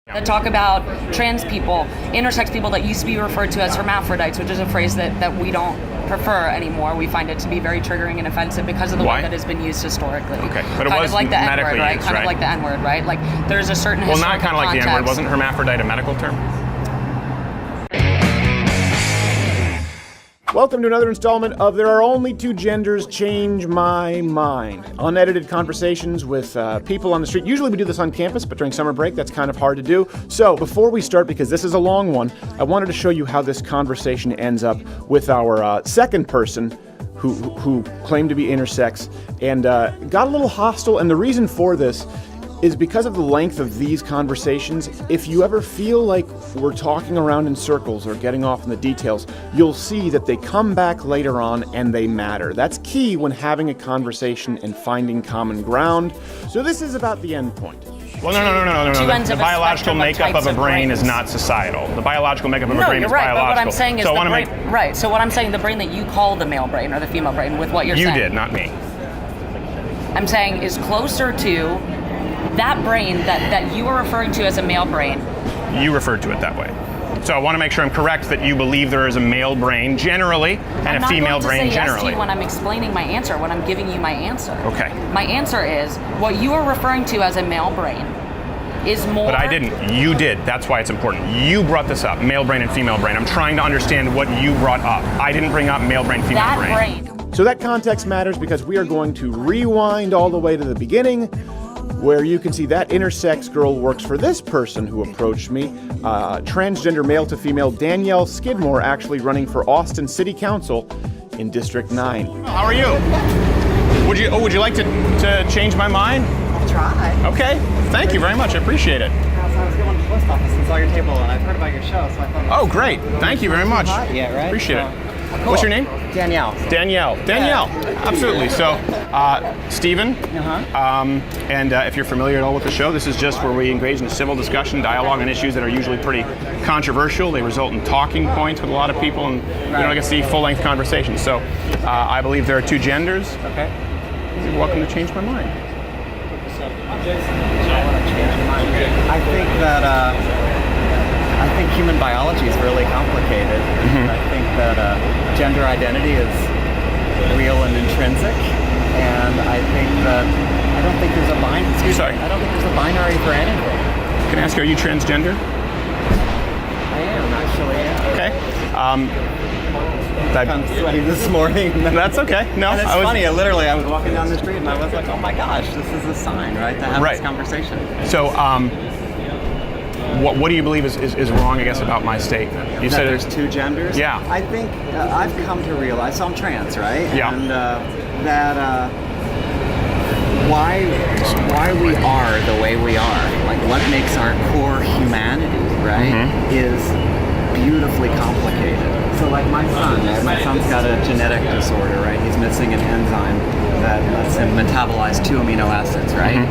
that talk about trans people, intersex people that used to be referred to as hermaphrodites, which is a phrase that we don't prefer anymore. We find it to be very triggering and offensive because of the way that has been used historically. Okay, but it kind was of like the N-word, right? Used, kind of like the N-word, right? Like there's a certain well, not kind of like context. the N-word. Wasn't hermaphrodite a medical term? Welcome to another installment of There Are Only Two Genders, Change My Mind. Unedited conversations with people on the street. Usually we do this on campus, but during summer break, that's kind of hard to do. So before we start, because this is a long one, I wanted to show you how this conversation ends up with our second person who claimed to be intersex and got a little hostile. And the reason for this is because of the length of these conversations. If you ever feel like we're talking around in circles or getting off in the details, you'll see that they come back later on and they matter. That's key when having a conversation and finding common ground. So this is about the end point. Well, no. The biological makeup of a brain is not societal. The biological makeup of a brain is biological. But what I'm saying is right. So what I'm saying, the brain that you call the male brain or the female brain, with what you're saying. You did, not me. I'm saying is closer to that brain that you are referring to as a male brain. You referred to it that way. So I want to make sure I'm correct that you believe there is a male brain generally and a female brain generally. I'm not going to say yes to you when I'm explaining my answer, when I'm giving you my answer. Okay. My answer is what you are referring to as a male brain is more... But I didn't. You did. That's why it's important. You brought this up, male brain and female brain. I'm trying to understand what you brought up. I didn't bring up male brain, female brain. So that context matters because we are going to rewind all the way to the beginning, where you can see that intersex girl works for this person who approached me, transgender male to female Danielle Skidmore, actually running for Austin City Council in District 9. How are you? Would you like to change my mind? I'll try. Okay, thank you very much, I appreciate it. I was going to the post office and saw your table, and I've heard about your show, so I thought... Oh, great, thank you very much. Yeah, right? Appreciate it. Cool. What's your name? Danielle. Danielle, absolutely. So, Stephen, and if you're familiar at all with the show, this is just where we engage in a civil discussion, dialogue on issues that are usually pretty controversial. They result in talking points with a lot of people, and you don't get to see full-length conversations. So, I believe there are two genders. Okay. You're welcome to change my mind. I think human biology is really complicated. Mm-hmm. I think that gender identity is real and intrinsic, and I don't think there's a binary. I don't think there's a binary for anything. Can I ask you, are you transgender? I am, actually. Yeah. Okay. I'm sweaty this morning. That's okay. No, and it's funny. I was walking down the street and I was like, oh my gosh, this is a sign, right, to have this conversation. So, what do you believe is wrong, I guess, about my statement? You said there's two genders? Yeah. I think I've come to realize, so I'm trans, right? Yeah. And why we are the way we are, like what makes our core humanity, right, is beautifully complicated. So like my son's got a genetic disorder, right? He's missing an enzyme that lets him metabolize 2 amino acids, right?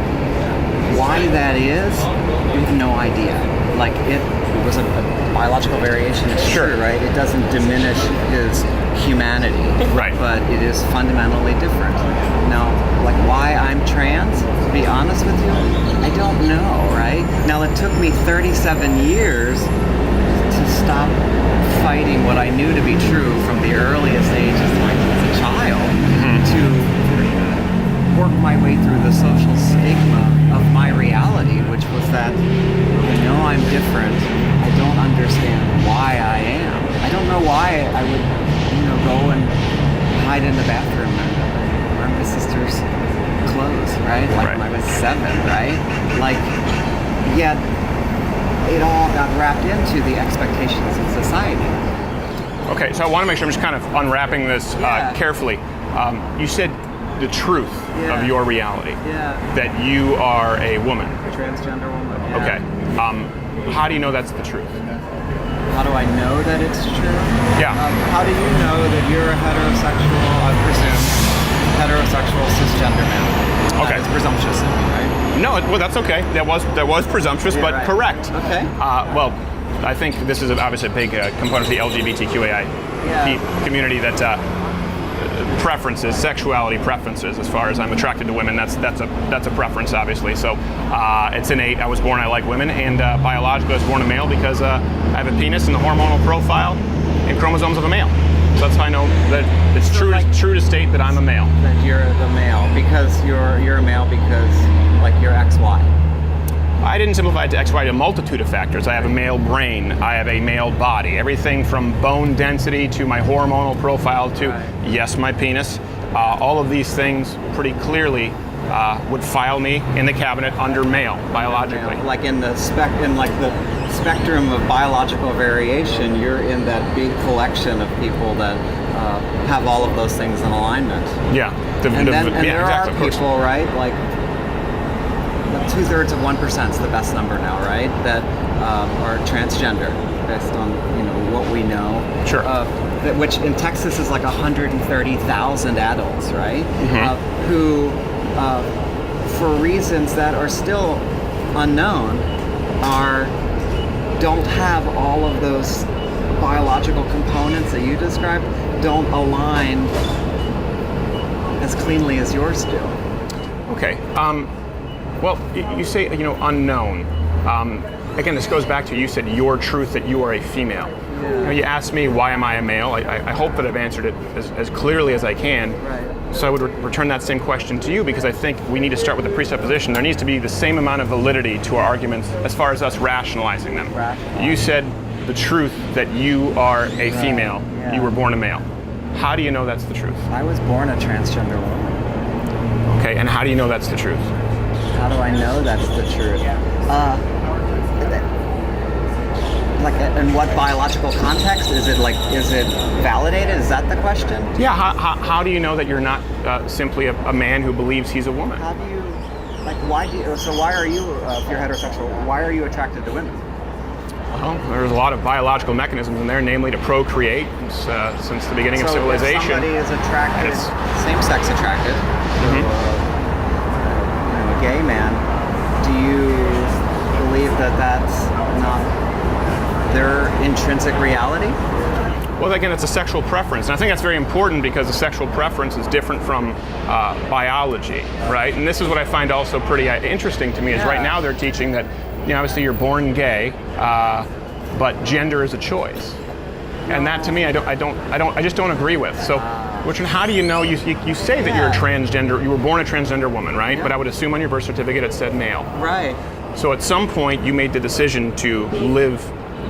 Why that is, we have no idea. Like it was a biological variation, it's true, right? It doesn't diminish his humanity, right? But it is fundamentally different. Now, like why I'm trans, to be honest with you, I don't know, right? Now it took me 37 years to stop fighting what I knew to be true from the earliest ages, like as a child, to work my way through the social stigma of my reality, which was that I know I'm different. I don't understand why I am. I don't know why I would, go and hide in the bathroom and wear my sister's clothes, right? Like when I was 7, right? Like, yet it all got wrapped into the expectations of society. Okay, so I want to make sure I'm just kind of unwrapping this carefully. You said the truth of your reality. Yeah. That you are a woman. A transgender woman. Yeah. Okay. How do you know that's the truth? How do I know that it's true? Yeah. How do you know that you're a heterosexual, I presume, heterosexual cisgender man? Okay. It's presumptuous, right? No, well, that's okay. That was presumptuous, but correct. Okay. Well, I think this is obviously a big component of the LGBTQAI community that preferences, sexuality preferences. As far as I'm attracted to women, that's a preference, obviously. So it's innate. I was born, I like women, and biologically I was born a male because I have a penis and the hormonal profile and chromosomes of a male. So that's how I know that it's true to state that I'm a male. That you're the male because you're a male because like you're XY. I didn't simplify it to XY, a multitude of factors. I have a male brain, I have a male body, everything from bone density to my hormonal profile to, yes, my penis. All of these things pretty clearly would file me in the cabinet under male, biologically. Like in the spectrum of biological variation, you're in that big collection of people that have all of those things in alignment. Yeah. There are people, right, like 2/3 of 1% is the best number now, right? That are transgender, based on what we know. Sure. Which in Texas is like 130,000 adults, right? Mm-hmm. Who, for reasons that are still unknown, don't have all of those biological components that you described, don't align as cleanly as yours do. Okay. Well, you say, unknown. Again, this goes back to, you said your truth that you are a female. Yeah. You asked me, why am I a male? I hope that I've answered it as clearly as I can. Right. So I would return that same question to you, because I think we need to start with the presupposition. There needs to be the same amount of validity to our arguments as far as us rationalizing them. You said the truth that you are a female. Yeah. You were born a male. How do you know that's the truth? I was born a transgender woman. Okay, and how do you know that's the truth? How do I know that's the truth? Like, in what biological context? Is it validated? Is that the question? Yeah, how do you know that you're not simply a man who believes he's a woman? How do you, why are you, if you're heterosexual, why are you attracted to women? Well, there's a lot of biological mechanisms in there, namely to procreate since the beginning of civilization. If somebody is attracted, same-sex attracted, a gay man, do you believe that that's not their intrinsic reality? Well, again, it's a sexual preference, and I think that's very important because the sexual preference is different from biology, right? And this is what I find also pretty interesting to me is right now they're teaching that, obviously you're born gay, but gender is a choice, and that to me I just don't agree with. So, how do you know? You say that you're a transgender. You were born a transgender woman, right? Yeah. But I would assume on your birth certificate it said male. Right. So at some point you made the decision to live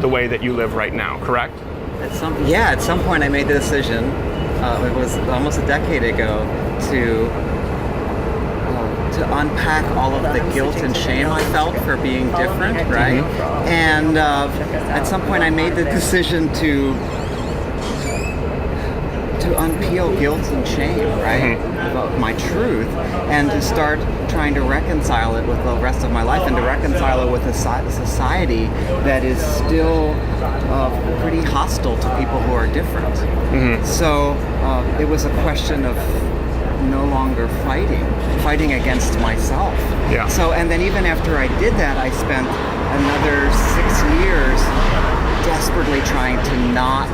the way that you live right now, correct? At some point I made the decision, it was almost a decade ago, to unpack all of the guilt and shame I felt for being different, right? And at some point I made the decision to unpeel guilt and shame, right? About my truth, and to start trying to reconcile it with the rest of my life, and to reconcile it with a society that is still pretty hostile to people who are different. So it was a question of no longer fighting against myself. Yeah. So, and then even after I did that, I spent another 6 years desperately trying to not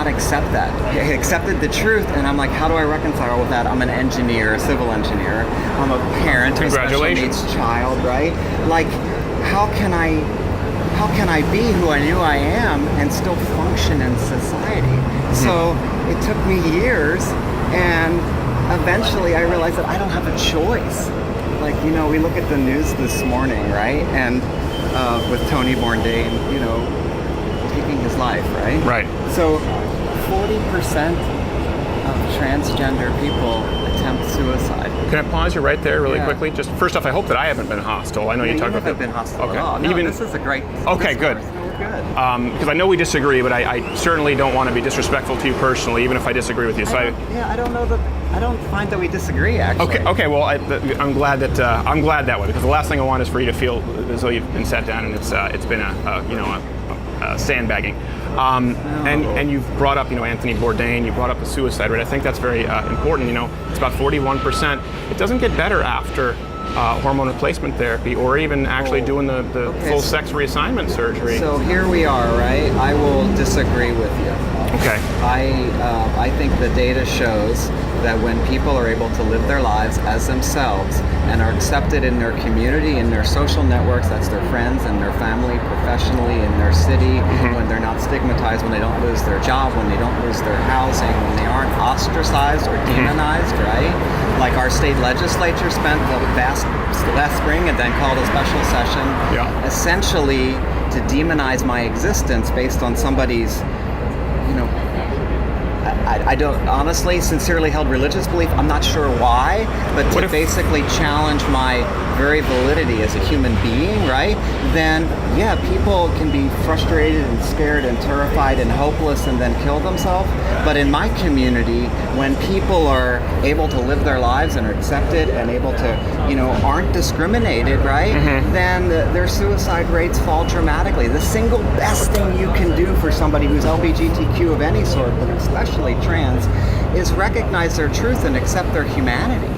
accept that. I accepted the truth, and I'm like, how do I reconcile with that? I'm an engineer, a civil engineer. I'm a parent, a special needs child, right? Like, how can I be who I knew I am and still function in society? So it took me years, and eventually I realized that I don't have a choice. Like, we look at the news this morning, right? And with Tony Bourdain, taking his life, right? Right. So 40% of transgender people attempt suicide. Can I pause you right there really quickly? Just first off, I hope that I haven't been hostile. I know you talked about haven't been hostile at all. No, this is a great Okay, good. We're good. Because I know we disagree, but I certainly don't want to be disrespectful to you personally, even if I disagree with you. I don't find that we disagree, actually. Okay. Well, I'm glad that way, because the last thing I want is for you to feel as though you've been sat down and it's been a sandbagging. And you've brought up, Anthony Bourdain. You brought up the suicide rate. I think that's very important. It's about 41%. It doesn't get better after hormone replacement therapy, or even actually doing the full sex reassignment surgery. So here we are, right? I will disagree with you. Okay. I think the data shows that when people are able to live their lives as themselves and are accepted in their community, in their social networks, that's their friends and their family, professionally, in their city, when they're not stigmatized, when they don't lose their job, when they don't lose their housing, when they aren't ostracized or demonized, right? Like our state legislature spent the last spring and then called a special session essentially to demonize my existence based on somebody's, I don't honestly, sincerely held religious belief. I'm not sure why, but to basically challenge my very validity as a human being, right? Then, yeah, people can be frustrated and scared and terrified and hopeless and then kill themselves. But in my community, when people are able to live their lives and are accepted and able to, aren't discriminated, right? Then their suicide rates fall dramatically. The single best thing you can do for somebody who's LGBTQ of any sort, but especially trans, is recognize their truth and accept their humanity.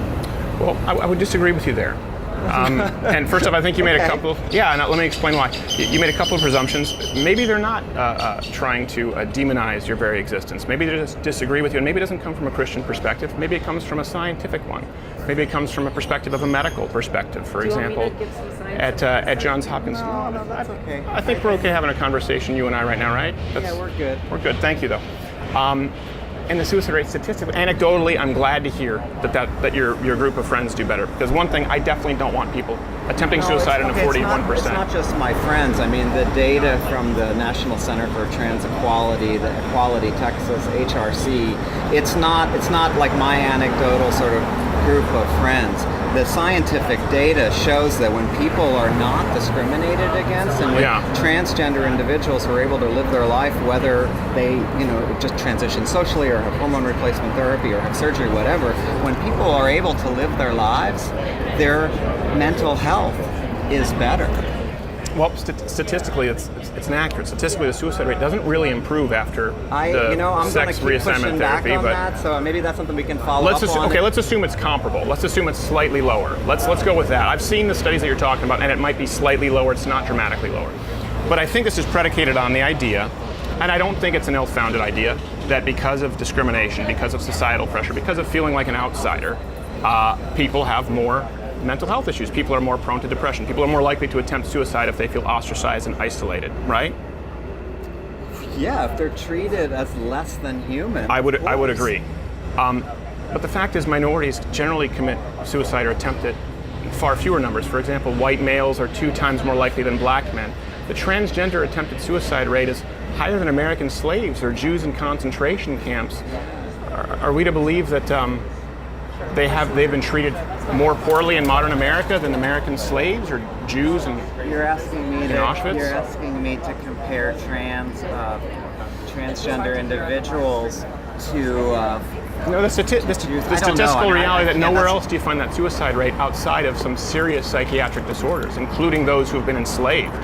Well, I would disagree with you there. And first off, I think you made a couple. Yeah, and let me explain why. You made a couple of presumptions. Maybe they're not trying to demonize your very existence. Maybe they just disagree with you, and maybe it doesn't come from a Christian perspective. Maybe it comes from a scientific one. Maybe it comes from a perspective of a medical perspective. For example, at Johns Hopkins. No, that's okay. I think we're okay having a conversation, you and I, right now, right? Yeah, we're good. We're good. Thank you, though. And the suicide rate statistically, anecdotally, I'm glad to hear that your group of friends do better. Because one thing, I definitely don't want people attempting suicide in a 41%. It's not just my friends. I mean, the data from the National Center for Trans Equality, the Equality Texas, HRC, it's not like my anecdotal sort of group of friends. The scientific data shows that when people are not discriminated against and when transgender individuals are able to live their life, whether they, just transition socially or have hormone replacement therapy or have surgery, whatever, when people are able to live their lives, their mental health is better. Well, statistically, it's inaccurate. Statistically, the suicide rate doesn't really improve after I'm sex reassignment therapy. On that, so maybe that's something we can follow up on. Okay, let's assume it's comparable. Let's assume it's slightly lower. Let's go with that. I've seen the studies that you're talking about, and it might be slightly lower. It's not dramatically lower. But I think this is predicated on the idea, and I don't think it's an ill-founded idea, that because of discrimination, because of societal pressure, because of feeling like an outsider, people have more mental health issues. People are more prone to depression. People are more likely to attempt suicide if they feel ostracized and isolated, right? Yeah, if they're treated as less than human. I would agree. But the fact is, minorities generally commit suicide or attempt it in far fewer numbers. For example, white males are 2 times more likely than black men. The transgender attempted suicide rate is higher than American slaves or Jews in concentration camps. Are we to believe that they've been treated more poorly in modern America than American slaves or Jews in Auschwitz? You're asking me to compare transgender individuals to the statistical reality that nowhere else do you find that suicide rate outside of some serious psychiatric disorders, including those who have been enslaved.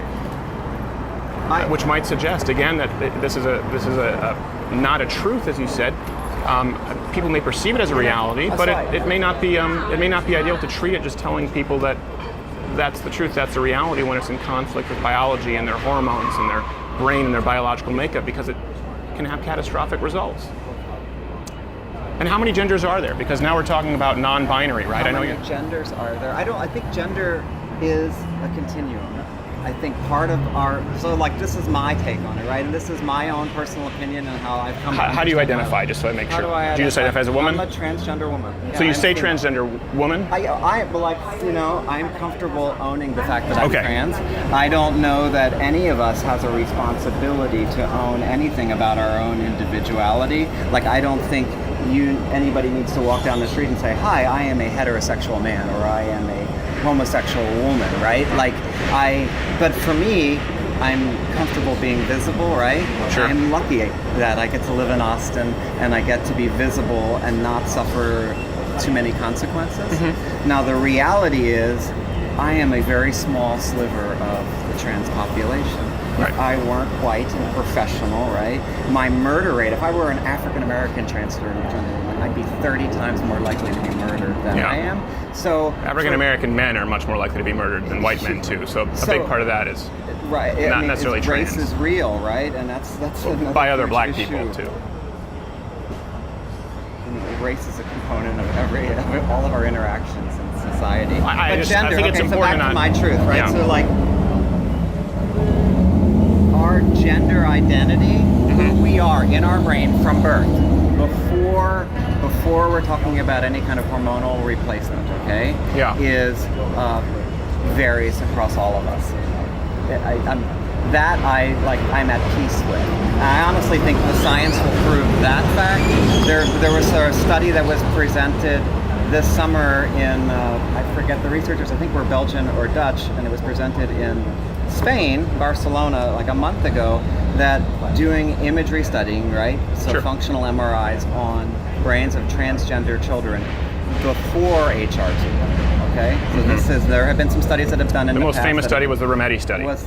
Which might suggest again that this is not a truth, as you said. People may perceive it as a reality, but it may not be ideal to treat it just telling people that that's the truth, that's the reality, when it's in conflict with biology and their hormones and their brain and their biological makeup, because it can have catastrophic results. And how many genders are there? Because now we're talking about non-binary, right? How many genders are there? I think gender is a continuum. I think part of this is my take on it, right? And this is my own personal opinion and how I've come. How do you identify, just so I make sure? Do you just identify as a woman? I'm a transgender woman. So you say transgender woman? I'm comfortable owning the fact that I'm trans. I don't know that any of us has a responsibility to own anything about our own individuality. Like, I don't think anybody needs to walk down the street and say, "Hi, I am a heterosexual man," or "I am a homosexual woman," right? But for me, I'm comfortable being visible, right? Sure. I'm lucky that I get to live in Austin and I get to be visible and not suffer too many consequences. Mm-hmm. Now, the reality is, I am a very small sliver of the trans population. Right. If I weren't white and professional, right, my murder rate, if I were an African American transgender woman, I'd be 30 times more likely to be murdered than I am. So African American men are much more likely to be murdered than white men too. So a big part of that is right. not necessarily race trans. is real, right? And that's another by other huge black issue. people too. And race is a component of all of our interactions in society. I gender, think it's okay, so important back to on- my truth, right? Yeah. So like our gender identity, who we are in our brain from birth, before we're talking about any kind of hormonal replacement, okay? Yeah. Is varies across all of us. I'm at peace with. I honestly think the science will prove that fact. There was a study that was presented this summer in, I forget the researchers, I think were Belgian or Dutch, and it was presented in Spain, Barcelona, like a month ago, that doing imagery studying, right? So Sure. functional MRIs on brains of transgender children before HRT. Okay, so there have been some studies that have done in The the most past famous that study was the Rometty study. was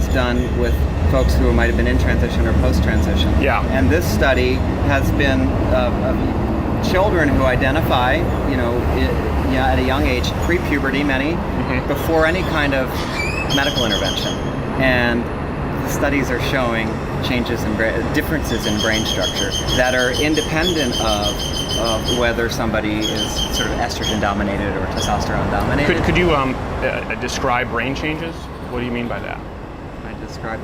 done with folks who might have been in transition or post-transition. Yeah. And this study has been children who identify, at a young age, pre-puberty, many, before any kind of medical intervention, and the studies are showing changes in differences in brain structure that are independent of whether somebody is sort of estrogen dominated or testosterone dominated. Could you describe brain changes? What do you mean by that?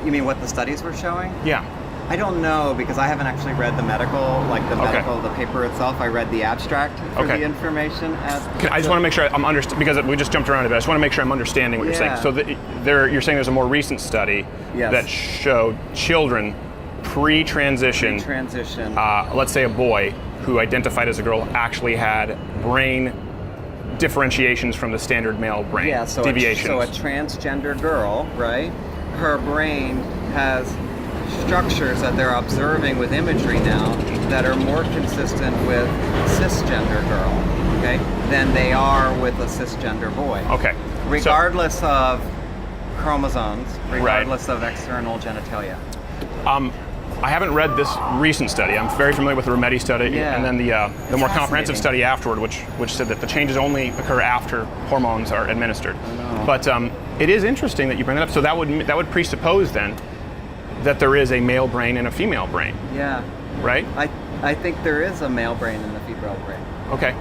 You mean what the studies were showing? Yeah. I don't know because I haven't actually read the the paper itself. I read the abstract for the information. I just want to make sure I'm understanding, because we just jumped around a bit. I just want to make sure I'm understanding what you're saying. So you're saying there's a more recent study that showed children pre-transition, let's say a boy who identified as a girl, actually had brain differentiations from the standard male brain. Yeah, so deviations. A transgender girl, right? Her brain has structures that they're observing with imagery now that are more consistent with cisgender girl, okay, than they are with a cisgender boy. Okay. Regardless of chromosomes, regardless of external genitalia. I haven't read this recent study. I'm very familiar with the Rometty study, and then the more comprehensive study afterward, which said that the changes only occur after hormones are administered. But it is interesting that you bring that up. So that would presuppose then that there is a male brain and a female brain. Yeah. Right? I think there is a male brain and a female brain. Okay.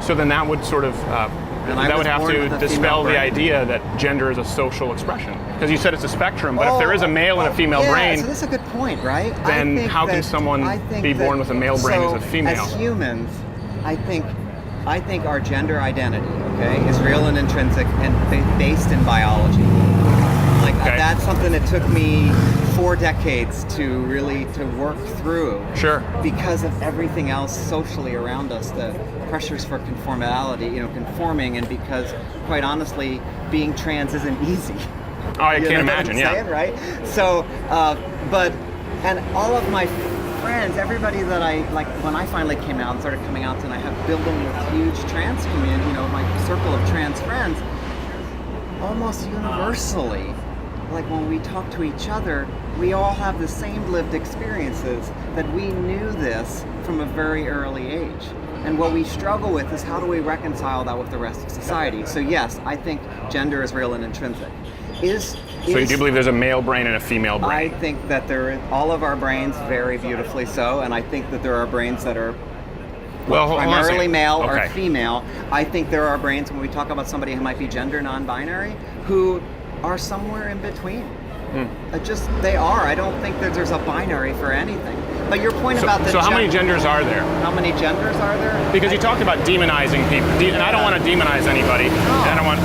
So then that would sort of that would have to dispel the idea that gender is a social expression. Because you said it's a spectrum, but if there is a male and a female brain, so that's a good point, right? Then how can someone be born with a male brain as a female? As humans, I think our gender identity, okay, is real and intrinsic and based in biology. That's something that took me 4 decades to work through. Sure. Because of everything else socially around us, the pressures for conformality, conforming, and because, quite honestly, being trans isn't easy. Oh, I can't imagine, saying, right? So, and all of my friends, everybody that when I finally came out and started coming out, and I have building a huge trans community, my circle of trans friends, almost universally, like when we talk to each other, we all have the same lived experiences, that we knew this from a very early age. And what we struggle with is how do we reconcile that with the rest of society? So yes, I think gender is real and intrinsic. So you do believe there's a male brain and a female brain? I think that all of our brains vary beautifully so, and I think that there are brains that are primarily male or female. I think there are brains, when we talk about somebody who might be gender non-binary, who are somewhere in between. They are. I don't think that there's a binary for anything. But your point about the how many genders are there? How many genders are there? Because you talked about demonizing people, and I don't want to demonize anybody. No. I don't want.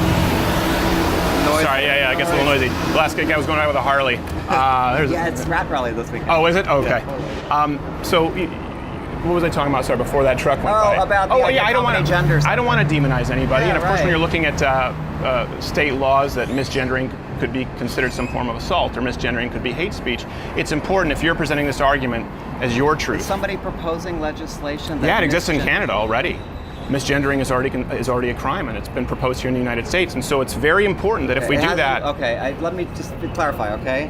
Noise. Sorry, it gets a little noisy. The last guy was going out with a Harley. It's Rat Rally this weekend. Oh, is it? Okay. So. What was I talking about? Sorry, before that truck went by. I don't want genders. I don't want to demonize anybody. Yeah, and of course, when you're looking at state laws that misgendering could be considered some form of assault, or misgendering could be hate speech, it's important, if you're presenting this argument as your truth. Is somebody proposing legislation that it exists in Canada already. misgendering is already a crime, and it's been proposed here in the United States. And so it's very important that if we do that. Okay, let me just clarify. Okay,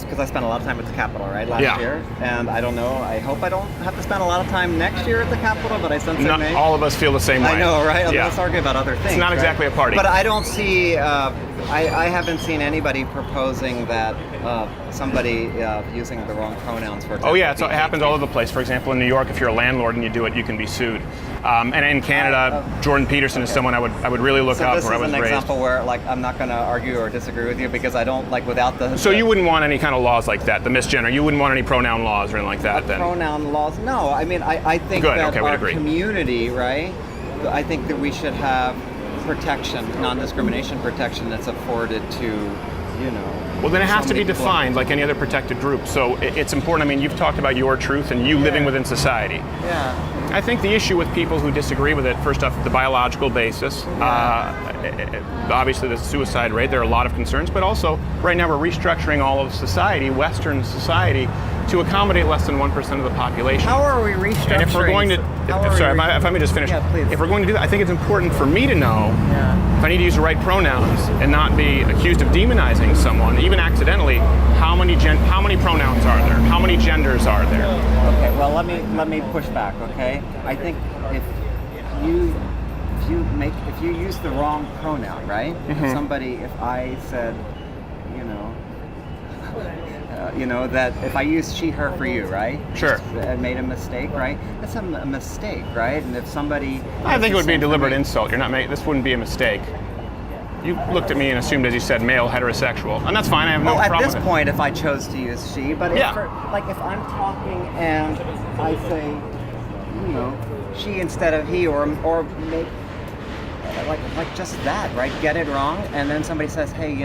because I spent a lot of time at the Capitol, right, last year, and I don't know. I hope I don't have to spend a lot of time next year at the Capitol, but I sense I may. All of us feel the same way. I know, right? Yeah. Let's argue about other things. It's not exactly a party. But I don't see. I haven't seen anybody proposing that somebody using the wrong pronouns for. Oh yeah, it happens all over the place. For example, in New York, if you're a landlord and you do it, you can be sued. And in Canada, Jordan Peterson is someone I would really look up where I was raised. So this is an raised. example where, like, I'm not going to argue or disagree with you because I don't like without the. So you wouldn't want any kind of laws like that, the misgender. You wouldn't want any pronoun laws or anything like that, then. Pronoun laws? No, I mean I think Good, that okay, we'd our agree. community, right? I think that we should have protection, non-discrimination protection that's afforded to, you know. Well, then it has so to be many people. defined like any other protected group. So it's important. I mean, you've talked about your truth and you living within society. Yeah. I think the issue with people who disagree with it, first off, the biological basis. Obviously, the suicide rate, there are a lot of concerns, but also right now we're restructuring all of society, Western society, to accommodate less than 1% of the population. How are we restructuring? And if we're going to, if I may just finish. Yeah, please. If we're going to do that, I think it's important for me to know if I need to use the right pronouns and not be accused of demonizing someone, even accidentally. How many pronouns are there? How many genders are there? Okay, well let me push back. Okay, I think if you use the wrong pronoun, right? If I said, that if I use she, her for you, right? Sure. I made a mistake, right? That's a mistake, right? And if somebody... I think it would be a deliberate insult. You're not making, this wouldn't be a mistake. You looked at me and assumed, as you said, male, heterosexual. And that's fine, I have no problem at with this it. point, if I chose to use she, but if I'm talking and I say, she instead of he, or make, like just that, right? Get it wrong, and then somebody says, hey,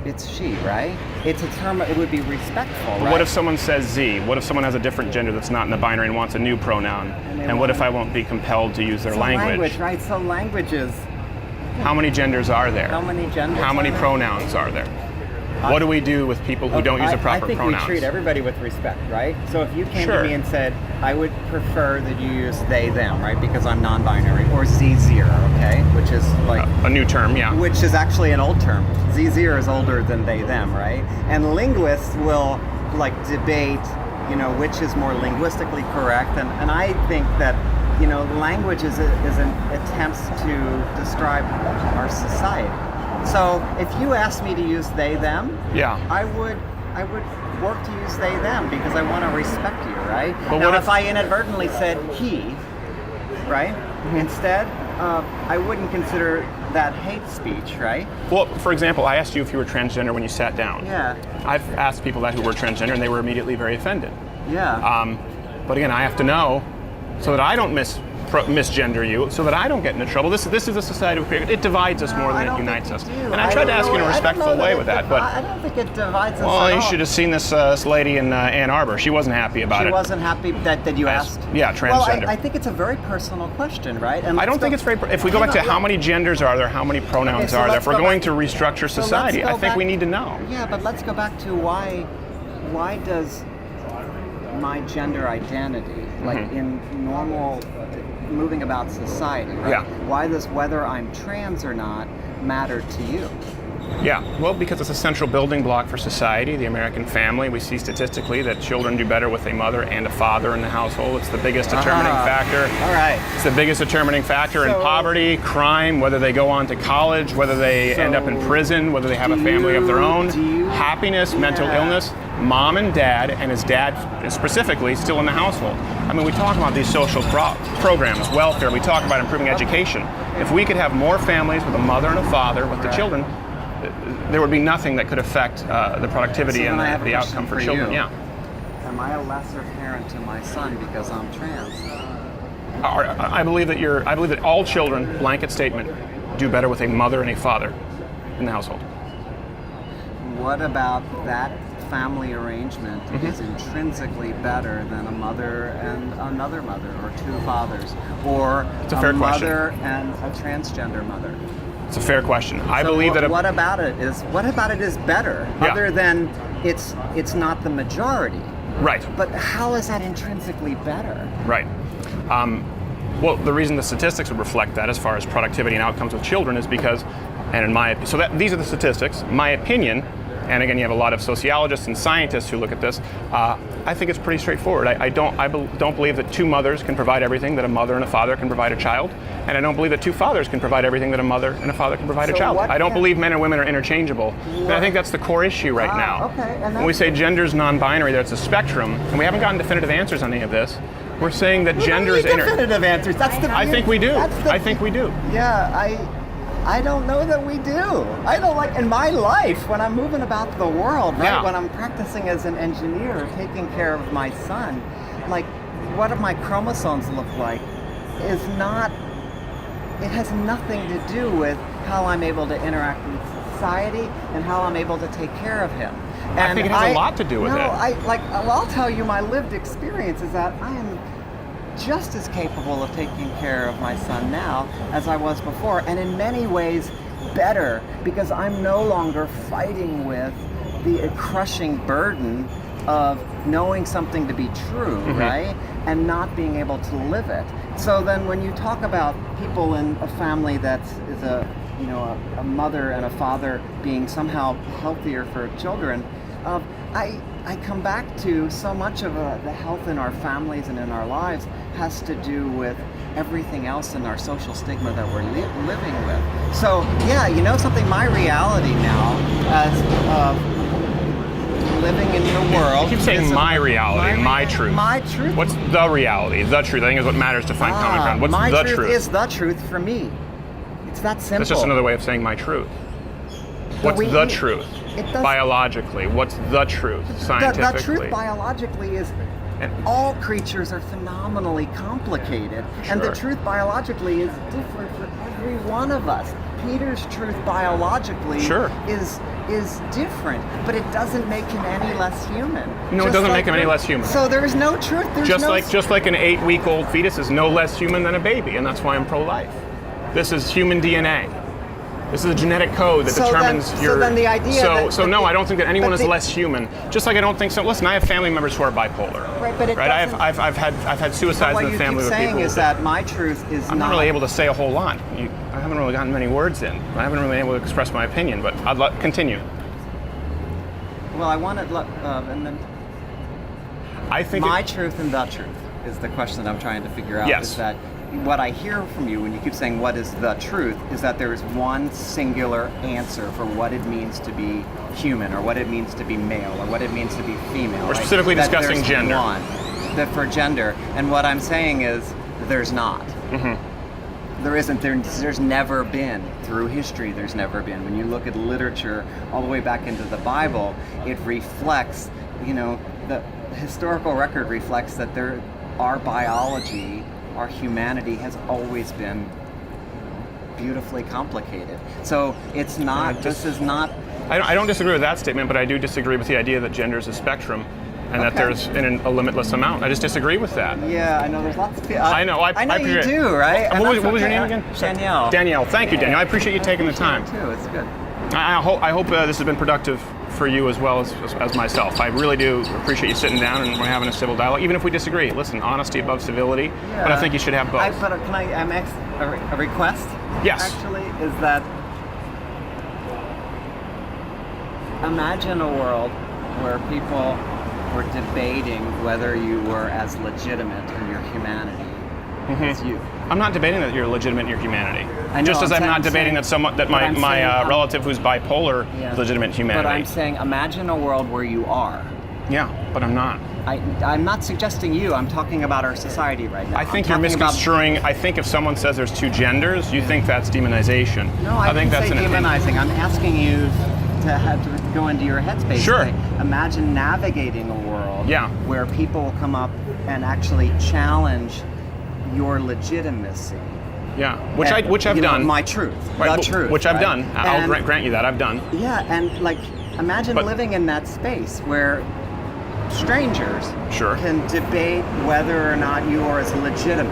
it's she, right? It's a term, it would be respectful, right? What if someone says Z? What if someone has a different gender that's not in the binary and wants a new pronoun? And what if I won't be compelled to use their language? Right? So languages. How many genders are there? How many genders? How many pronouns are there? What do we do with people who don't use the proper pronouns? I think we treat everybody with respect, right? So if you came to me and said, I would prefer that you use they, them, right? Because I'm non-binary, or Z0, okay? Which is like... a new term, yeah. Which is actually an old term. Z0 is older than they, them, right? And linguists will debate, which is more linguistically correct. And I think that, language is an attempt to describe our society. So if you asked me to use they, them, I would work to use they, them because I want to respect you, right? But now, what if I inadvertently said he, right? Instead, I wouldn't consider that hate speech, right? Well, for example, I asked you if you were transgender when you sat down. Yeah. I've asked people that who were transgender and they were immediately very offended. Yeah. But again, I have to know so that I don't misgender you, so that I don't get into trouble. This is a society we created. It divides us more than it unites us. And I tried to ask you in a respectful way with that, but I don't think it divides us at well, you all. should have seen this lady in Ann Arbor. She wasn't happy about it. She wasn't happy that you asked? Yeah, transgender. Well, I think it's a very personal question, right? And I don't think it's very... If we go back to how many genders are there, how many pronouns are there, if we're going to restructure society, I think we need to know. Yeah, but let's go back to why does my gender identity, in normal moving about society, right? Yeah. Why does whether I'm trans or not matter to you? Yeah, well, because it's a central building block for society, the American family. We see statistically that children do better with a mother and a father in the household. It's the biggest determining factor. All right. It's the biggest determining factor in poverty, crime, whether they go on to college, whether they end up in prison, whether they have a family of their own, happiness, mental illness. Mom and dad, and his dad specifically, still in the household. I mean, we talk about these social programs, welfare, we talk about improving education. If we could have more families with a mother and a father with the children, there would be nothing that could affect the productivity and the outcome for children. You. Yeah. Am I a lesser parent to my son because I'm trans? I believe that all children, blanket statement, do better with a mother and a father in the household. What about that family arrangement is intrinsically better than a mother and another mother, or two fathers, or It's a fair mother and a transgender mother? It's a fair question. I So believe that. What about it is better, other than it's not the majority? Right. But how is that intrinsically better? Right. Well, the reason the statistics would reflect that as far as productivity and outcomes with children is because, and in my, so that these are the statistics, my opinion, and again, you have a lot of sociologists and scientists who look at this. I think it's pretty straightforward. I don't believe that two mothers can provide everything that a mother and a father can provide a child, and I don't believe that two fathers can provide everything that a mother and a father can provide a child. I don't believe men and women are interchangeable, and I think that's the core issue right now. Okay, and when we say gender's non-binary, there's a spectrum, and we haven't gotten definitive answers on any of this. We're saying that gender is definitive answers. That's the. I think we do. I think we do. Yeah, I don't know that we do. I don't like in my life when I'm moving about the world, right? Yeah. When I'm practicing as an engineer, taking care of my son, like what do my chromosomes look like is not. It has nothing to do with how I'm able to interact with society and how I'm able to take care of him. And I think it has a lot to do with it. I'll tell you my lived experience is that I am just as capable of taking care of my son now as I was before, and in many ways better, because I'm no longer fighting with the crushing burden of knowing something to be true, right? And not being able to live it. So then when you talk about people in a family that is a mother and a father being somehow healthier for children, I come back to so much of the health in our families and in our lives has to do with everything else in our social stigma that we're living with. So yeah, something, my reality now as living in the world. You keep saying my reality, my truth. My truth. What's the reality? The truth, I think, is what matters to find common ground. What's my the truth? truth? Is the truth for me. It's that simple. That's just another way of saying my truth. What's the truth? Biologically, what's the truth scientifically? The truth biologically is all creatures are phenomenally complicated, and the truth biologically is different for every one of us. Peter's truth biologically is different, but it doesn't make him any less human. No, it doesn't make him any less human. So there's no truth. There's just like an 8-week-old fetus is no less human than a baby, and that's why I'm pro-life. This is human DNA. This is a genetic code that determines your. So then the idea. No, I don't think that anyone is less human. Just like I don't think so. Listen, I have family members who are bipolar. Right, but I've had suicides in the family. What you keep saying is that my truth is I'm not really able to say a whole lot. I haven't really gotten many words in. I haven't really been able to express my opinion, but I'd continue. Well, I wanted, and then. I think my truth and the truth is the question I'm trying to figure out. Yes. Is that what I hear from you when you keep saying what is the truth is that there is one singular answer for what it means to be human, or what it means to be male, or what it means to be female. We're specifically discussing there's gender. One, that for gender, and what I'm saying is there's not. There isn't. There's never been. Through history, there's never been. When you look at literature all the way back into the Bible, it reflects, the historical record reflects that our biology, our humanity has always been beautifully complicated. So it's not, this is not... I don't disagree with that statement, but I do disagree with the idea that gender is a spectrum and that there's a limitless amount. I just disagree with that. Yeah, I know there's lots of people. I know you do, right? What was your name again? Danielle. Danielle, thank you, Danielle. I appreciate you taking the time. Too, it's good. I hope this has been productive for you as well as myself. I really do appreciate you sitting down and we're having a civil dialogue, even if we disagree. Listen, honesty above civility, but I think you should have both. But can I ask a request? Yes. Actually, is that imagine a world where people were debating whether you were as legitimate in your humanity as you. I'm not debating that you're legitimate in your humanity. I know, just as I'm not debating that my relative who's bipolar is legitimate in humanity. But I'm saying, imagine a world where you are. Yeah, but I'm not. I'm not suggesting you. I'm talking about our society right now. I think you're misconstruing. I think if someone says there's two genders, you think that's demonization. No, I think didn't that's say demonizing. I'm asking you to have to go into your headspace. Sure. Imagine navigating a world where people will come up and actually challenge your legitimacy. Yeah, which I've done. My truth, right, the truth. Which I've done. I'll grant you that I've done. Yeah, and imagine living in that space where strangers can debate whether or not you are as legitimate.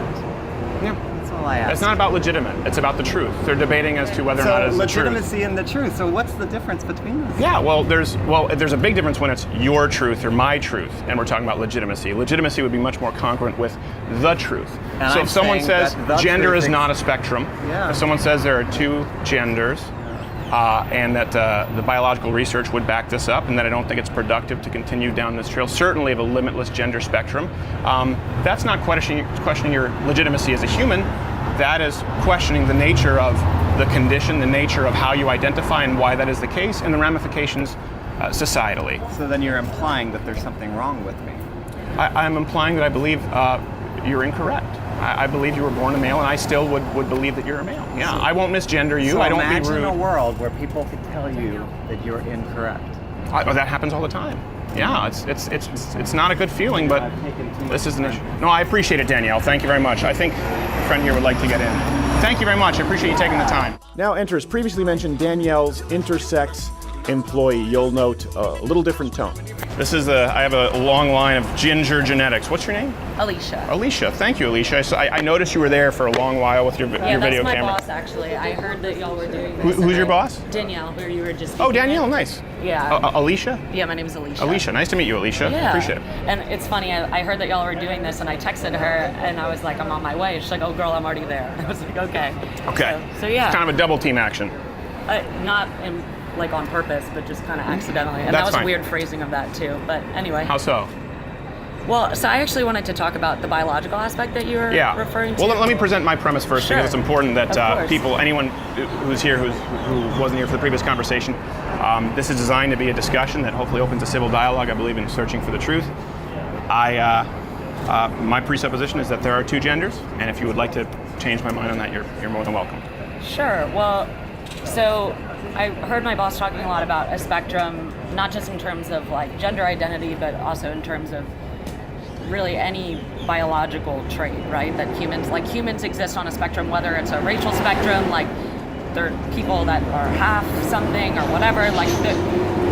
Yeah. That's all. all I ask. It's not about legitimate. It's about the truth. They're debating as to whether or not it's the truth. Legitimacy and the truth. So what's the difference between those? Yeah, there's a big difference when it's your truth or my truth, and we're talking about legitimacy. Legitimacy would be much more congruent with the truth. And so I'm if someone saying says that the gender truth is is- not a spectrum, Yeah. if someone says there are two genders, and that the biological research would back this up, and that I don't think it's productive to continue down this trail, certainly of a limitless gender spectrum, that's not questioning your legitimacy as a human. That is questioning the nature of the condition, the nature of how you identify and why that is the case, and the ramifications societally. So then you're implying that there's something wrong with me. I'm implying that I believe you're incorrect. I believe you were born a male, and I still would believe that you're a male. Yeah, I won't misgender you. So I don't imagine be rude. a world where people could tell you that you're incorrect. That happens all the time. Yeah, it's not a good feeling, but I've taken too this much is an time. issue. No, I appreciate it, Danielle. Thank you very much. I think a friend here would like to get in. Thank you very much. I appreciate you taking the time. Now enters previously mentioned Danielle's intersex employee. You'll note a little different tone. This is I have a long line of ginger genetics. What's your name? Alicia. Alicia. Thank you, Alicia. I noticed you were there for a long while with your Yeah, video that's my camera. boss, actually. I heard that y'all were doing this. Who's your boss? Danielle, who you were just Oh, speaking Danielle, with. nice. Yeah. Alicia? Yeah, my name is Alicia. Alicia, nice to meet you, Alicia. Yeah. Appreciate it. And it's funny, I heard that y'all were doing this, and I texted her, and I was like, I'm on my way. She's like, oh, girl, I'm already there. I was like, okay. Okay. So yeah. It's kind of a double team action. Not like on purpose, but just kind of accidentally. And That's that was fine. a weird phrasing of that, too. But anyway. How so? Well, so I actually wanted to talk about the biological aspect that you were Yeah. referring to. Well, let me present my premise first, Sure. because it's important that Of course. people, anyone who's here who wasn't here for the previous conversation, this is designed to be a discussion that hopefully opens a civil dialogue. I believe in searching for the truth. My presupposition is that there are two genders, and if you would like to change my mind on that, you're more than welcome. Sure. Well, so I heard my boss talking a lot about a spectrum, not just in terms of like gender identity, but also in terms of really any biological trait, right? That humans exist on a spectrum, whether it's a racial spectrum, like there are people that are half something or whatever,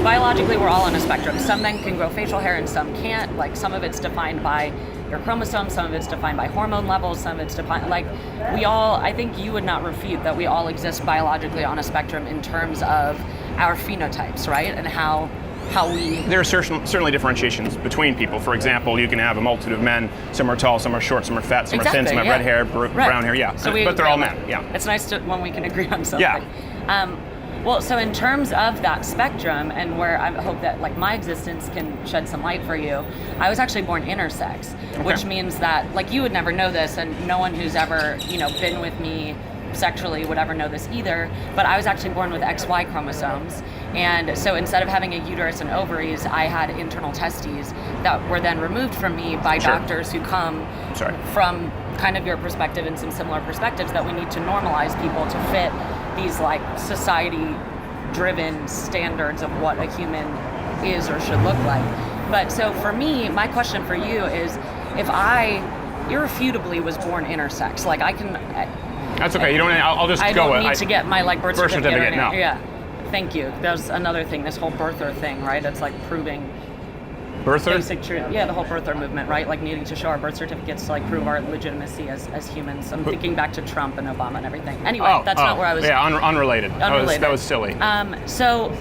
biologically we're all on a spectrum. Some men can grow facial hair and some can't. Like some of it's defined by your chromosomes, some of it's defined by hormone levels, some of it's defined, I think you would not refute that we all exist biologically on a spectrum in terms of our phenotypes, right? And how we... There are certainly differentiations between people. For example, you can have a multitude of men. Some are tall, some are short, some are fat, some are thin, some have red hair, brown hair. Yeah, So but they're all men. Yeah. It's nice when we can agree on something. Yeah. Well, so in terms of that spectrum, and where I hope that like my existence can shed some light for you, I was actually born intersex, which means that like you would never know this, and no one who's ever been with me sexually would ever know this either. But I was actually born with XY chromosomes, and so instead of having a uterus and ovaries, I had internal testes that were then removed from me by Sure. doctors who come from kind of your perspective and some similar perspectives that we need to normalize people to fit these like society driven standards of what a human is or should look like. But so for me, my question for you is, if I irrefutably was born intersex, like I can... That's okay. You don't. I'll just I go. don't need to get my like birth certificate. No. Yeah. Thank you. That was another thing. This whole birther thing, right? It's like proving Birther? basic truth. Yeah, the whole birther movement, right? Like needing to show our birth certificates to like prove our legitimacy as humans. I'm thinking back to Trump and Obama and everything. Anyway, that's not where I was. Yeah, unrelated. Unrelated. That was silly. So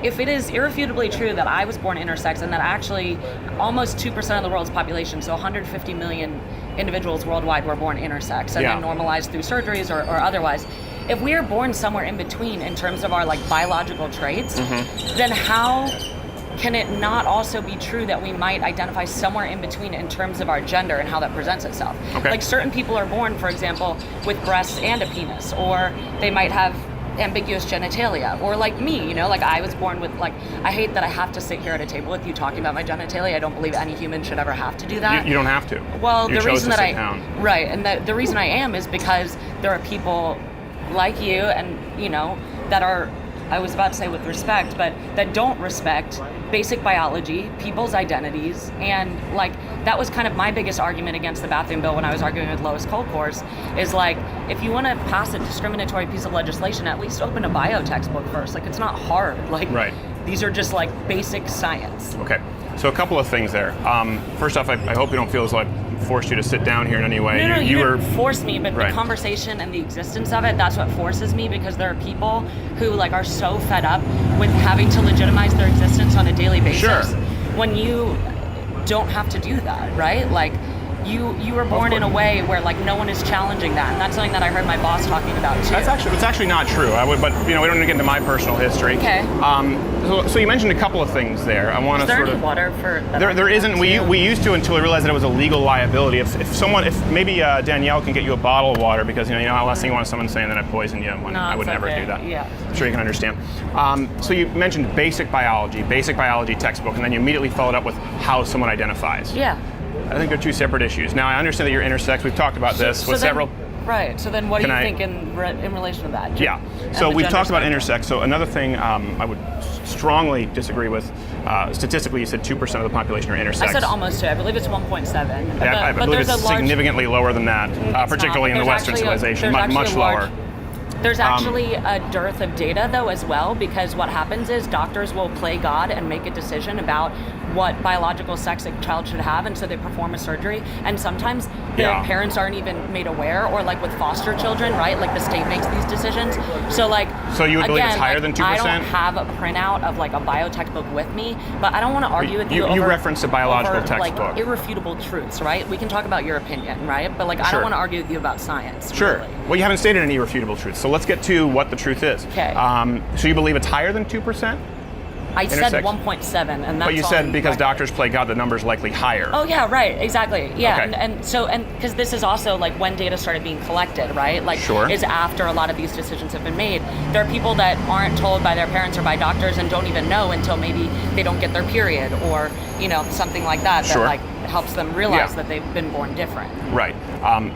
if it is irrefutably true that I was born intersex and that actually almost 2% of the world's population, so 150 million individuals worldwide, were born intersex and then normalized through surgeries or otherwise, if we are born somewhere in between in terms of our like biological traits, then how can it not also be true that we might identify somewhere in between in terms of our gender and how that presents itself? Okay. Like certain people are born, for example, with breasts and a penis, or they might have ambiguous genitalia, or like me, like I was born with like, I hate that I have to sit here at a table with you talking about my genitalia. I don't believe any human should ever have to do that. You don't have to. Well, you the chose reason to that sit down. Right, and the reason I am is because there are people like you and, that are, I was about to say with respect, but that don't respect basic biology, people's identities, and like that was kind of my biggest argument against the bathroom bill when I was arguing with Lois Kolkhorst, is like, if you want to pass a discriminatory piece of legislation, at least open a bio textbook first. Like, it's not hard. Like, Right. These are just like basic science. Okay. So a couple of things there. First off, I hope you don't feel as though I forced you to sit down here in any way. No, you didn't force me, but Right. the conversation and the existence of it, that's what forces me, because there are people who like are so fed up with having to legitimize their existence on a daily basis. Sure. When you don't have to do that, right? Like you were born in a way where like no one is challenging that, and that's something that I heard my boss talking about too. It's actually not true. But we don't get into my personal history. Okay. So you mentioned a couple of things there. I want Is to there sort any of. water for that? There isn't. We used to until we realized that it was a legal liability. If maybe Danielle can get you a bottle of water, because you know how last thing you want is someone saying that I poisoned you. When No, I would it's never okay. do that. Yeah. I'm sure you can understand. So you mentioned basic biology textbook, and then you immediately followed up with how someone identifies. Yeah. I think they're two separate issues. Now I understand that you're intersex. We've talked about this with then- several. Right. So then, what do Can you I- think in relation to that? Yeah. And So the we've gender talked about spectrum? intersex. So another thing I would strongly disagree with. Statistically, you said 2% of the population are intersex. I said almost 2. I believe it's 1.7. I but believe there's it's a large, significantly lower than that, It's particularly not. in the There's Western actually a- civilization, there's much actually a large- lower. There's actually a dearth of data, though, as well, because what happens is doctors will play God and make a decision about what biological sex a child should have, and so they perform a surgery. And sometimes the Yeah. parents aren't even made aware, or like with foster children, right? Like the state makes these decisions. So like, So you would believe it's again, higher like, than 2%? I don't have a printout of like a bio textbook with me, but I don't want to argue with you. You over, referenced a biological over, textbook. like irrefutable truths, right? We can talk about your opinion, right? But like, I Sure. don't want to argue with you about science. Sure. really. Well, you haven't stated any irrefutable truth, so let's get to what the truth is. Okay. So you believe it's higher than 2%? I said Intersex. 1.7, and that's But you on said because record. doctors play God, the number's likely higher. Oh yeah, right, exactly. Yeah, Okay. and because this is also like when data started being collected, right? Like, Sure. is after a lot of these decisions have been made. There are people that aren't told by their parents or by doctors and don't even know until maybe they don't get their period, or something like that. Sure. That like helps them realize Yeah. that they've been born different. Right.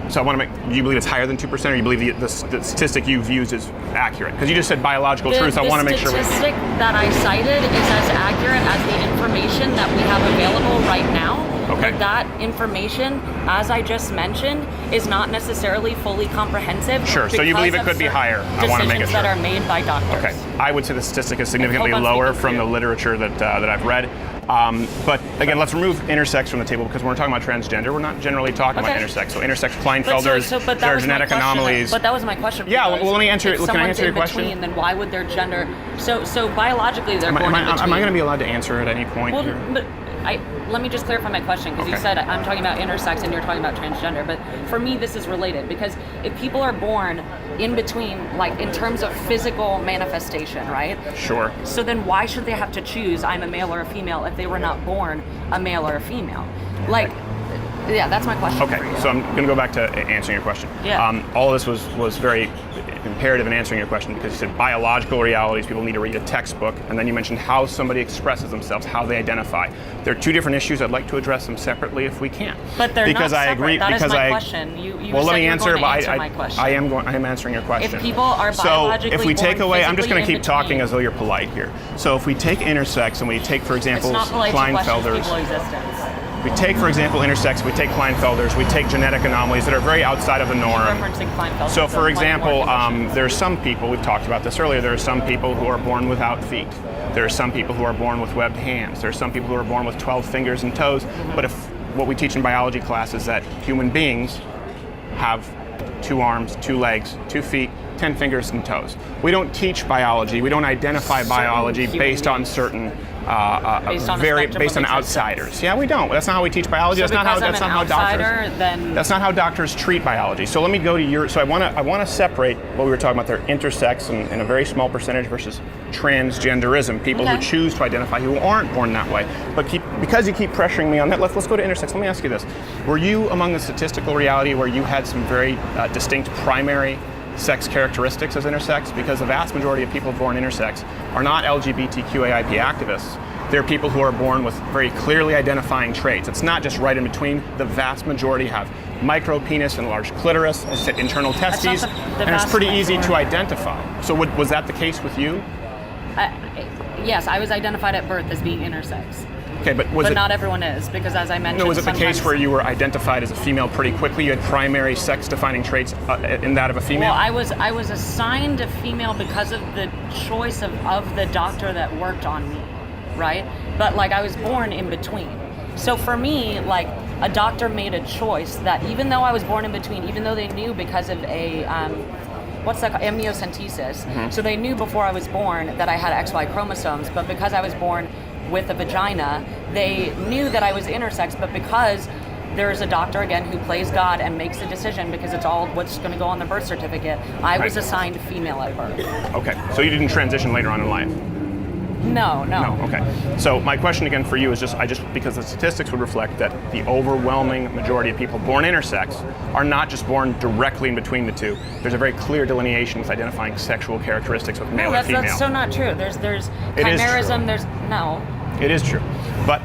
So I want to do you believe it's higher than 2%, or you believe the statistic you've used is accurate? Because you just said biological truth. I want to make sure. The statistic that I cited is as accurate as the information that we have available right now. Okay. But that information, as I just mentioned, is not necessarily fully comprehensive. Sure, so you believe because it could of be certain higher. I wanna make it decisions that sure. are made by doctors. Okay, I would say the statistic is significantly Hold on, lower speaking from for the you. literature that I've read. But again, let's remove intersex from the table, because when we're talking about transgender, we're not generally talking about Okay. intersex. So intersex But Klinefelders, but that there are was my genetic question. anomalies. But that was my question. Yeah, because well, let me answer- if can I someone's answer your in question? between, then why would their gender? So biologically, they're Am born in I between. going to be allowed to answer at any point Well, here? but let me just clarify my question, because you Okay. said I'm talking about intersex and you're talking about transgender. But for me, this is related, because if people are born in between, like in terms of physical manifestation, right? Sure. So then why should they have to choose I'm a male or a female if they were not born a male or a female? Like, yeah, that's my question. Okay, for you. so I'm going to go back to answering your question. Yeah. All of this was very imperative in answering your question, because you said biological realities, people need to read a textbook, and then you mentioned how somebody expresses themselves, how they identify. There are two different issues. I'd like to address them separately if we can. But they're because not I separate. agree. That is because my I, question. You well, said let me you were answer. going to but answer my question. I am answering your question. If people are biologically so if we take born away, I'm just going to physically keep in talking between- as though you're polite here. So if we take intersex and we take, for It's example, not polite to question Klinefelders. people's existence. We take, for example, intersex, we take Klinefelders, we take genetic anomalies that are very outside of the norm. Referencing Klinefelter. So, for example, conditions. there are some people, we've talked about this earlier, there are some people who are born without feet. There are some people who are born with webbed hands. There are some people who are born with 12 fingers and toes. But if what we teach in biology class is that human beings have 2 arms, 2 legs, 2 feet, 10 fingers and toes. We don't teach biology. We don't identify Certain biology human based on beings. certain Based on a spectrum based on of existence. outsiders. Yeah, we don't. That's not how we teach biology. So that's not how because that's I'm not an how doctors. outsider, then That's not how doctors treat biology. So let me go to your. So I want to separate what we were talking about there: intersex and a very small percentage versus transgenderism. People who Okay. choose to identify who aren't born that way. But because you keep pressuring me on that, let's go to intersex. Let me ask you this: were you among the statistical reality where you had some very distinct primary sex characteristics as intersex? Because the vast majority of people born intersex are not LGBTQAIP activists. They're people who are born with very clearly identifying traits. It's not just right in between. The vast majority have micro penis and large clitoris, internal not testes, the and it's vast pretty easy to majority. identify. So was that the case with you? yes, I was identified at birth as being intersex. Okay, but was it not everyone is, because as I mentioned, no, was it the case sometimes- where you were identified as a female pretty quickly? You had primary sex-defining traits in that of a female? Well, I was assigned a female because of the choice of the doctor that worked on me, right? But like I was born in between. So for me, like a doctor made a choice that even though I was born in between, even though they knew because of a what's that called? Amniocentesis. So they knew before I was born that I had XY chromosomes, but because I was born with a vagina, they knew that I was intersex, but because there's a doctor again who plays God and makes a decision because it's all what's going to go on the birth certificate, I was Right. assigned female at birth. Okay, so you didn't transition later on in life? No. No, okay. So my question again for you is just because the statistics would reflect that the overwhelming majority of people born intersex are not just born directly in between the two. There's a very clear delineation with identifying sexual characteristics with male No, and female. that's so not true. There's It is chimerism. true. There's no. It is true. But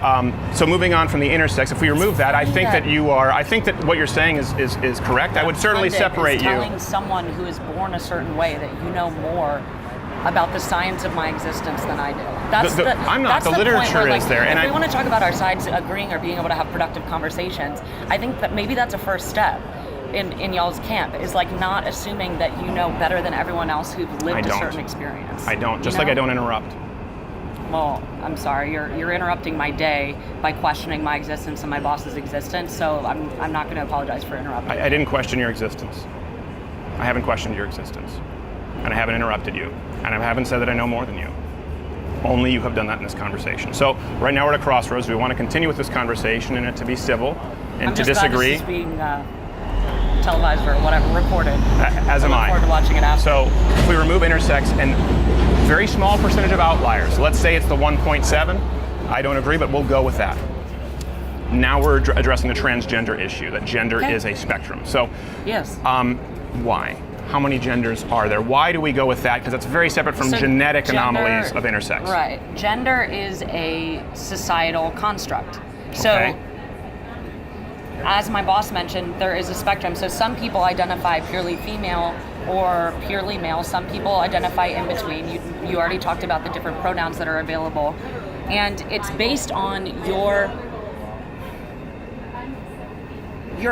so moving on from the intersex, if we remove that, I think that you are. I think that what you're saying is correct. I would certainly Pundit separate is you. telling someone who is born a certain way that you know more about the science of my existence than I do. That's I'm not. That's The point literature where, like, is there, If and we I- want to talk about our sides agreeing or being able to have productive conversations, I think that maybe that's a first step in y'all's camp, is like not assuming that you know better than everyone else who've I lived a don't. certain experience. I don't. You Just like know? I don't interrupt. Well, I'm sorry. You're interrupting my day by questioning my existence and my boss's existence. So I'm not going to apologize for interrupting. I didn't question your existence. I haven't questioned your existence, and I haven't interrupted you, and I haven't said that I know more than you. Only you have done that in this conversation. So right now we're at a crossroads. We want to continue with this conversation and it to be civil, and I'm to just glad disagree. this is being televised or whatever, recorded. As am I I. look forward to watching it after. So if we remove intersex and very small percentage of outliers, let's say it's the 1.7, I don't agree, but we'll go with that. Now we're addressing the transgender issue, that gender Okay. is a spectrum. So Yes. why? How many genders are there? Why do we go with that? Because that's very separate from So genetic gender- anomalies of intersex. Right. Gender is a societal construct. So, Okay. as my boss mentioned, there is a spectrum. So some people identify purely female or purely male. Some people identify in between. You already talked about the different pronouns that are available. And it's based on your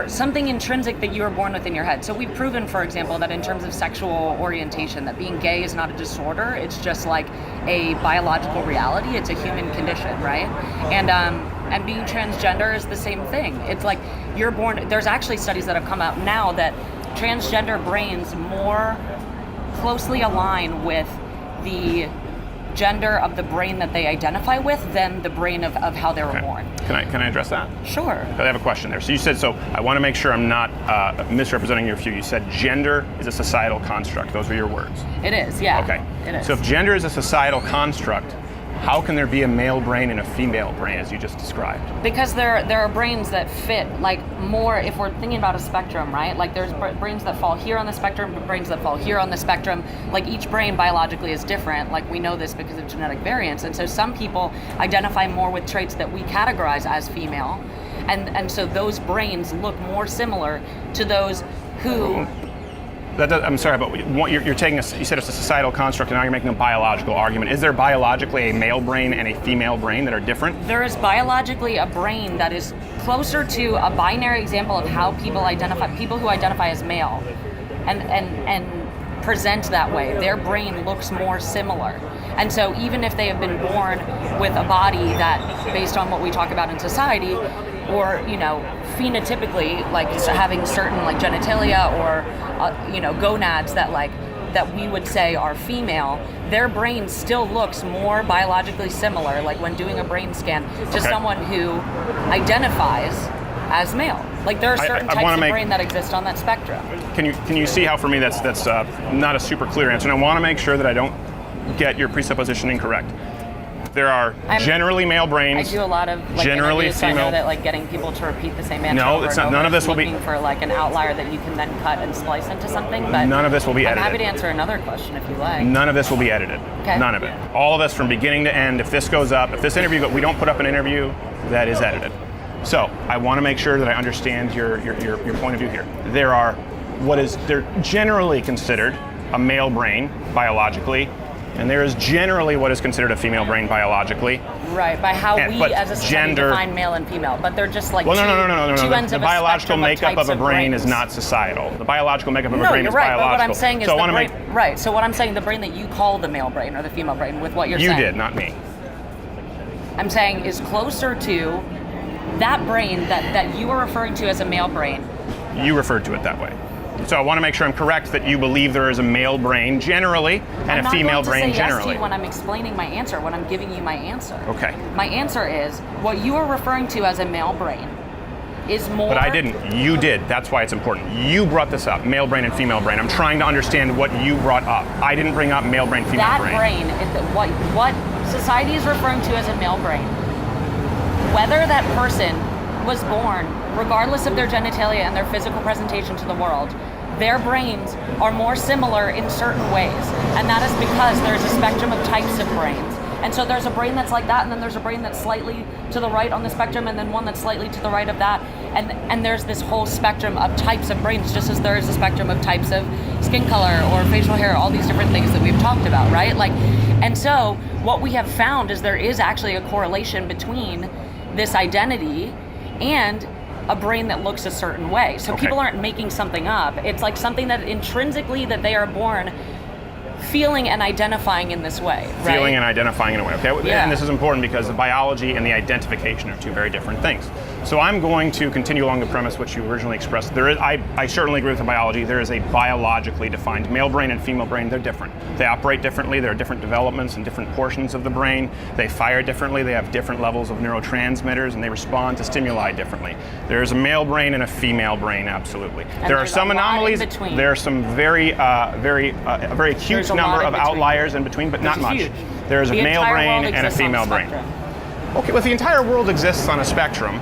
something intrinsic that you were born with in your head. So we've proven, for example, that in terms of sexual orientation, that being gay is not a disorder. It's just like a biological reality. It's a human condition, right? And being transgender is the same thing. It's like you're born. There's actually studies that have come out now that transgender brains more closely align with the gender of the brain that they identify with than the brain of how they were Okay. born. Can I address that? Sure. I have a question there. So you said, so I want to make sure I'm not misrepresenting your view. You said gender is a societal construct. Those were your words. It is, yeah. Okay. It is. So if gender is a societal construct, how can there be a male brain and a female brain, as you just described? Because there are brains that fit like more, if we're thinking about a spectrum, right? Like there's brains that fall here on the spectrum, brains that fall here on the spectrum. Like each brain biologically is different. Like we know this because of genetic variance. And so some people identify more with traits that we categorize as female. And so those brains look more similar to those who... I'm sorry, but you're taking you said it's a societal construct, and now you're making a biological argument. Is there biologically a male brain and a female brain that are different? There is biologically a brain that is closer to a binary example of how people who identify as male and present that way. Their brain looks more similar. And so even if they have been born with a body that, based on what we talk about in society, or, phenotypically, like having certain like genitalia or, gonads that we would say are female, their brain still looks more biologically similar, like when doing a brain scan, to someone who identifies as male. Like there are certain types of brain that exist on that spectrum. Can you see how for me that's not a super clear answer? And I want to make sure that I don't get your presupposition incorrect. There are generally male brains. I do a lot of generally interviews, so I female. know that like getting people to repeat the same answer. No, over it's and not. None over of this is will be. looking for like an outlier that you can then cut and splice into something. But None of this will be edited. I'm happy to answer another question if you like. None of this will be edited. Okay. None of it. All of this from beginning to end. If this goes up, if this interview, we don't put up an interview that is edited. So I want to make sure that I understand your point of view here. They're generally considered a male brain biologically, and there is generally what is considered a female brain biologically. Right, by how And- we but as a society gender- define male and female, but they're just like Well, two no. ends The of a biological spectrum makeup types of a brain brains. is not societal. The biological makeup of a No, brain you're is right, biological. but what I'm saying is so I the want to brain, make right. So what I'm saying, the brain that you call the male brain or the female brain, with what you're you saying, did, not me. I'm saying is closer to that brain that you are referring to as a male brain. You referred to it that way. So I want to make sure I'm correct that you believe there is a male brain generally and I'm a not female going to brain say yes to generally. you when I'm explaining my answer, when I'm giving you my answer. Okay. My answer is what you are referring to as a male brain is more. But I didn't. You did. That's why it's important. You brought this up, male brain and female brain. I'm trying to understand what you brought up. I didn't bring up male brain, female That brain. brain, what society is referring to as a male brain, whether that person was born, regardless of their genitalia and their physical presentation to the world, their brains are more similar in certain ways. And that is because there's a spectrum of types of brains. And so there's a brain that's like that, and then there's a brain that's slightly to the right on the spectrum, and then one that's slightly to the right of that. And there's this whole spectrum of types of brains, just as there is a spectrum of types of skin color or facial hair, all these different things that we've talked about, right? And so what we have found is there is actually a correlation between this identity and a brain that looks a certain way. So Okay. people aren't making something up. It's like something that intrinsically that they are born feeling and identifying in this way, right? Feeling and identifying in a way, okay? Yeah. And this is important because the biology and the identification are two very different things. So I'm going to continue along the premise which you originally expressed. There is, I certainly agree with the biology. There is a biologically defined male brain and female brain. They're different. They operate differently. There are different developments in different portions of the brain. They fire differently. They have different levels of neurotransmitters, and they respond to stimuli differently. There is a male brain and a female brain, absolutely. And there are there's some a lot in anomalies. between. There are some very acute There's a number lot in of between. outliers in between, but Which not is much. huge. There is a The male entire brain world and a exists on female the brain. spectrum. Okay, well, the entire world exists on a spectrum,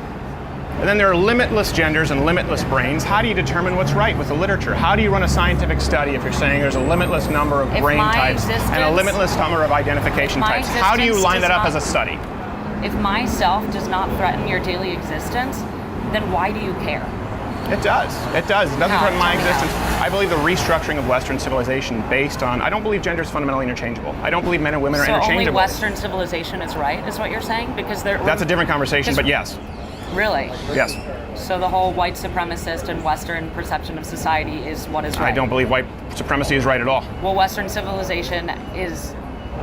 and then there are limitless genders and limitless brains. How do you determine what's right with the literature? How do you run a scientific study if you're saying there's a limitless number of If brain my types and a existence- limitless number of identification if my types? How do you existence line does that up not- as a study? If myself does not threaten your daily existence, then why do you care? It does. It does. It doesn't How? threaten my Tell me how. existence. I believe the restructuring of Western civilization based on, I don't believe gender is fundamentally interchangeable. I don't believe men and women are So only interchangeable. Western civilization is right, is what you're saying? Because they're That's a different conversation, but yes. Really? Yes. So the whole white supremacist and Western perception of society is what is right. I don't believe white supremacy is right at all. Well, Western civilization is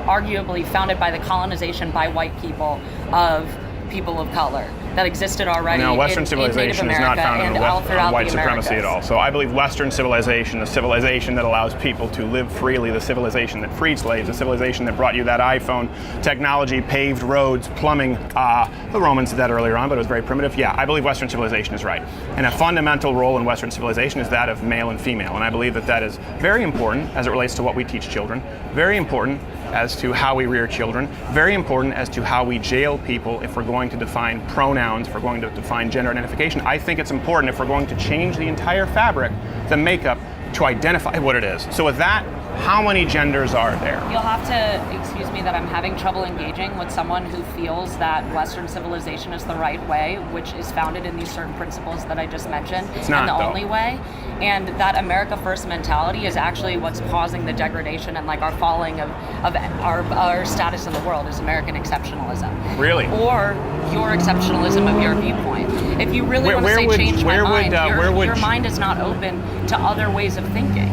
arguably founded by the colonization by white people of people of color that existed already. No, Western in civilization Native is not America founded and on all throughout white the supremacy at Americas. all. So I believe Western civilization, the civilization that allows people to live freely, the civilization that freed slaves, the civilization that brought you that iPhone technology, paved roads, plumbing. The Romans did that earlier on, but it was very primitive. Yeah, I believe Western civilization is right. And a fundamental role in Western civilization is that of male and female. And I believe that that is very important as it relates to what we teach children, very important as to how we rear children, very important as to how we jail people if we're going to define pronouns, if we're going to define gender identification. I think it's important if we're going to change the entire fabric, the makeup, to identify what it is. So with that, how many genders are there? You'll have to excuse me that I'm having trouble engaging with someone who feels that Western civilization is the right way, which is founded in these certain principles that I just mentioned. It's not, and the though. only way. And that America First mentality is actually what's causing the degradation and like our falling of our status in the world is American exceptionalism. Really? Or your exceptionalism of your viewpoint. If you really want to say change my mind, your mind is not open to other ways of thinking.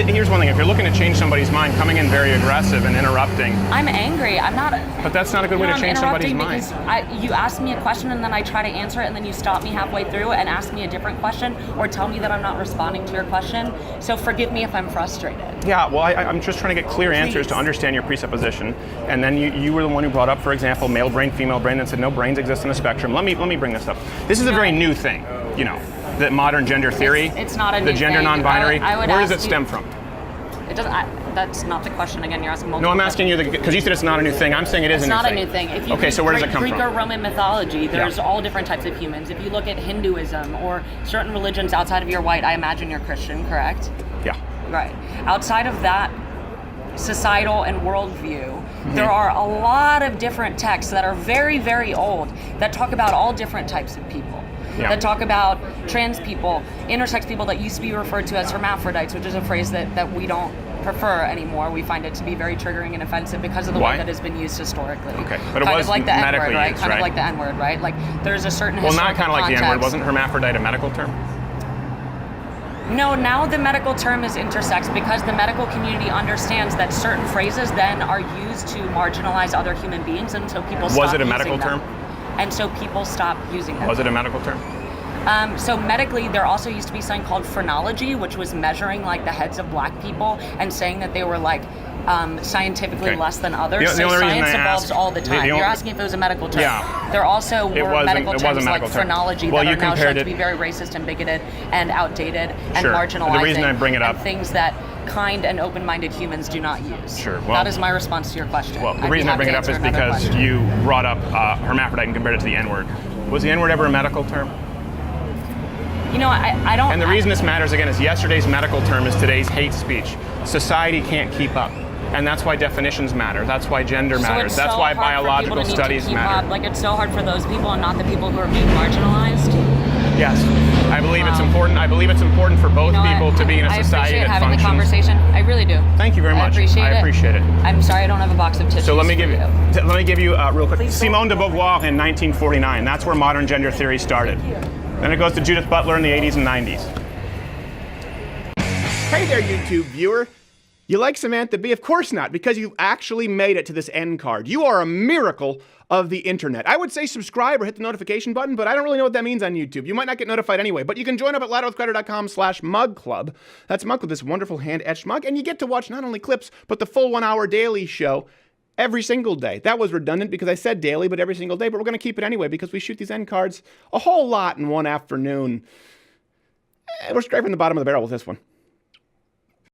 Here's one thing. If you're looking to change somebody's mind, coming in very aggressive and interrupting, I'm angry. I'm not. but that's not a good way to I'm change somebody's interrupting mind. because you ask me a question and then I try to answer it and then you stop me halfway through and ask me a different question or tell me that I'm not responding to your question. So forgive me if I'm frustrated. Yeah, well, I'm just trying to get clear answers to Please. understand your presupposition. And then you were the one who brought up, for example, male brain, female brain, and said no brains exist in a spectrum. Let me bring this up. This is a very new thing, you know, that modern gender theory. It's not a the new gender thing. non-binary. I would Where does ask it you- stem from? It doesn't. That's not the question. Again, you're asking No, multiple I'm asking you because you said it's not a new thing. I'm saying it is It's a new not thing. a new thing. If you Okay, read so where does it come Greek from? or Roman mythology, there's Yeah. all different types of humans. If you look at Hinduism or certain religions outside of your white, I imagine you're Christian, correct? Yeah. Right. Outside of that societal and worldview, there are a lot of different texts that are very, very old that talk about all different types of people. Yeah. That talk about trans people, intersex people that used to be referred to as hermaphrodites, which is a phrase that we don't prefer anymore. We find it to be very triggering and offensive because of the Why? way that it's been used historically. Okay, but it kind was of like the N-word, medically right? used, Kind right? of like the N-word, right? Like there's a certain Well, not historical kind of like the N-word. context. Wasn't hermaphrodite a medical term? No, now the medical term is intersex because the medical community understands that certain phrases then are used to marginalize other human beings until people stop Was it a using medical them. term? And so people stop using them. Was it a medical term? So medically, there also used to be something called phrenology, which was measuring like the heads of black people and saying that they were like scientifically Okay. less than others. The So only reason science I evolves asked- all the time. the You're only- asking if it was a medical term. Yeah. There also It were was medical a terms medical like term. phrenology Well, that you are now shown compared to it- be very racist and bigoted and outdated and Sure. The marginalizing. reason I bring it up- and things that kind and open-minded humans do not use. Sure. Well- that is my response to your question. Well, the I'd be reason I happy bring it to up is answer another because question. you brought up hermaphrodite and compared it to the N-word. Was the N-word ever a medical term? You know, I don't. And the reason this matters, again, is yesterday's medical term is today's hate speech. Society can't keep up. And that's why definitions matter. That's why gender So matters. it's That's so why hard for biological people to need to studies keep matter. up. Like it's so hard for those people and not the people who are being marginalized. Yes. I believe it's Wow. important. I believe it's important for both You know, people to be in a society I appreciate that having functions. the conversation. I really do. Thank you very much. I appreciate it. it. I'm sorry I don't have a box of tissues. So let me for give you, you. let me give you real quick. Please don't. Simone de Beauvoir in 1949. That's where modern gender theory started. Then it goes to Judith Butler in the 80s and 90s. Hey there, YouTube viewer. You like Samantha Bee? Of course not, because you actually made it to this end card. You are a miracle of the internet. I would say subscribe or hit the notification button, but I don't really know what that means on YouTube. You might not get notified anyway, but you can join up at louderwithcrowder.com/mug club. That's mug with this wonderful hand-etched mug, and you get to watch not only clips, but the full 1-hour daily show every single day. That was redundant because I said daily, but every single day, but we're going to keep it anyway because we shoot these end cards a whole lot in one afternoon. We're scraping the bottom of the barrel with this one.